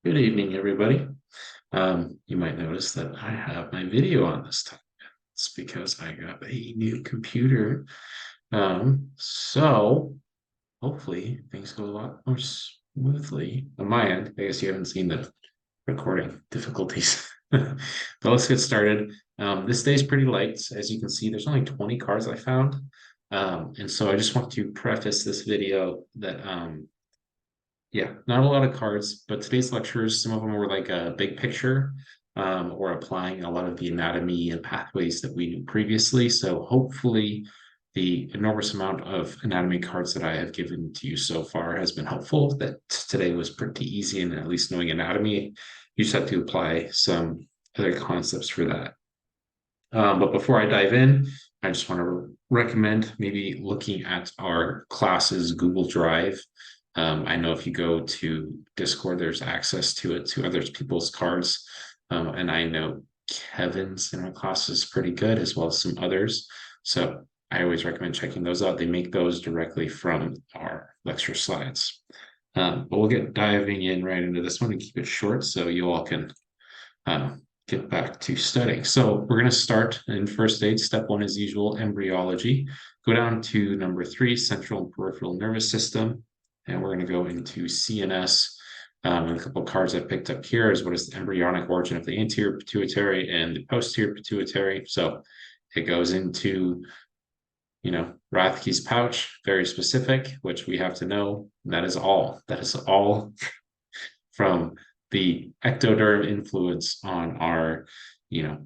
Good evening, everybody. You might notice that I have my video on this time. It's because I got a new computer. So hopefully things go a lot more smoothly on my end. I guess you haven't seen the recording difficulties. But let's get started. This day's pretty light. As you can see, there's only 20 cards I found. And so I just want to preface this video that yeah, not a lot of cards, but today's lectures, some of them were like a big picture, or applying a lot of the anatomy and pathways that we knew previously. So hopefully the enormous amount of anatomy cards that I have given to you so far has been helpful. That today was pretty easy, and at least knowing anatomy, you just have to apply some other concepts for that. But before I dive in, I just want to recommend maybe looking at our classes Google Drive. I know if you go to Discord, there's access to it to other people's cards. And I know Kevin's in our class is pretty good, as well as some others. So I always recommend checking those out. They make those directly from our lecture slides. But we'll get diving in right into this one and keep it short so you all can get back to studying. So we're going to start in first aid. Step one, as usual, embryology. Go down to number 3, central and peripheral nervous system. And we're going to go into CNS. And a couple of cards I picked up here is what is the embryonic origin of the anterior pituitary and the posterior pituitary. So it goes into, Rathke's pouch, very specific, which we have to know. That is all. That is all from the ectoderm influence on our,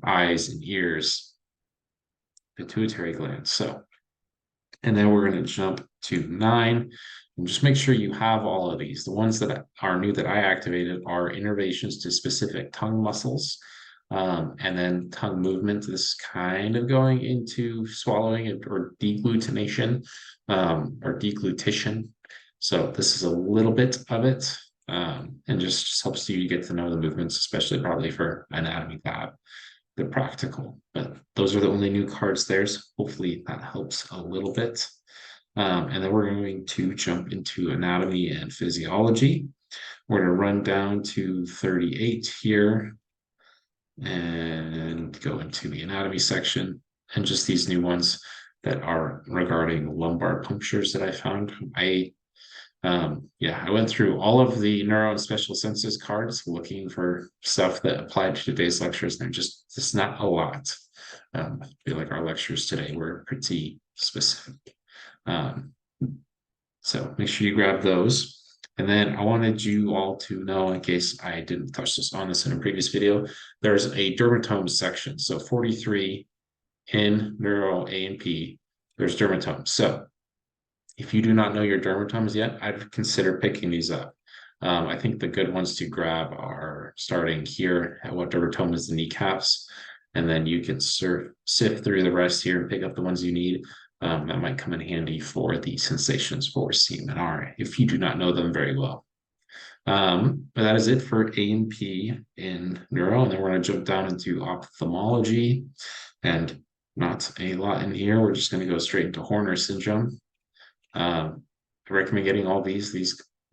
eyes and ears, pituitary glands. So, and then we're going to jump to 9. And just make sure you have all of these. The ones that are new that I activated are innervations to specific tongue muscles. And then tongue movement. This is kind of going into swallowing or deglutination or deglutition. So this is a little bit of it. And just helps you get to know the movements, especially probably for anatomy lab. They're practical, but those are the only new cards there. So hopefully that helps a little bit. And then we're going to jump into anatomy and physiology. We're going to run down to 38 here and go into the anatomy section and just these new ones that are regarding lumbar punctures that I found. I went through all of the neuro and special senses cards looking for stuff that applied to today's lectures. And they're just not a lot. I feel like our lectures today were pretty specific. So make sure you grab those. And then I wanted you all to know, in case I didn't touch this in a previous video, there's a dermatome section. So 43 in neuro A and P, there's dermatomes. So if you do not know your dermatomes yet, I'd consider picking these up. I think the good ones to grab are starting here at what dermatome is the kneecaps, and then you can sift through the rest here and pick up the ones you need. That might come in handy for the sensations for CMNR if you do not know them very well. But that is it for A and P in neuro, and then we're going to jump down into ophthalmology, and not a lot in here. We're just going to go straight into Horner syndrome. I recommend getting all these.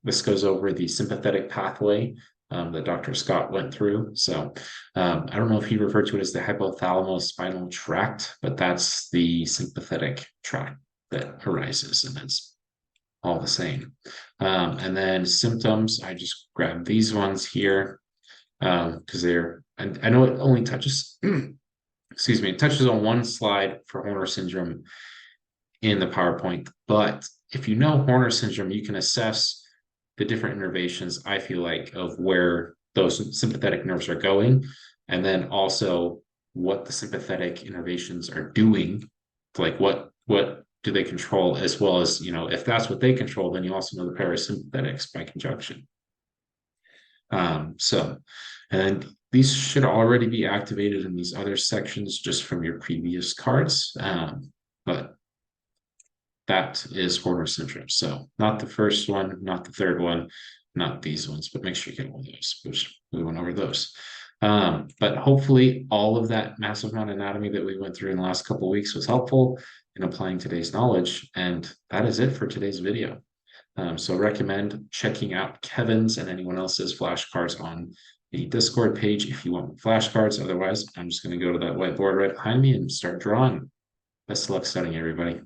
This goes over the sympathetic pathway that Dr. Scott went through. So I don't know if he referred to it as the hypothalamus-spinal tract, but that's the sympathetic tract that arises, and it's all the same. And then symptoms, I just grabbed these ones here because I know it only touches, excuse me, it touches on one slide for Horner syndrome in the PowerPoint. But if you know Horner syndrome, you can assess the different innervations, I feel like, of where those sympathetic nerves are going, and then also what the sympathetic innervations are doing, like what do they control, as well as, if that's what they control, then you also know the parasympathetics by conjunction. And then these should already be activated in these other sections just from your previous cards. But that is Horner syndrome. So not the first one, not the third one, not these ones, but make sure you get all those, which we went over those. But hopefully all of that massive amount of anatomy that we went through in the last couple of weeks was helpful in applying today's knowledge. And that is it for today's video. So recommend checking out Kevin's and anyone else's flashcards on the Discord page if you want flashcards. Otherwise, I'm just going to go to that whiteboard right behind me and start drawing. Best of luck studying, everybody.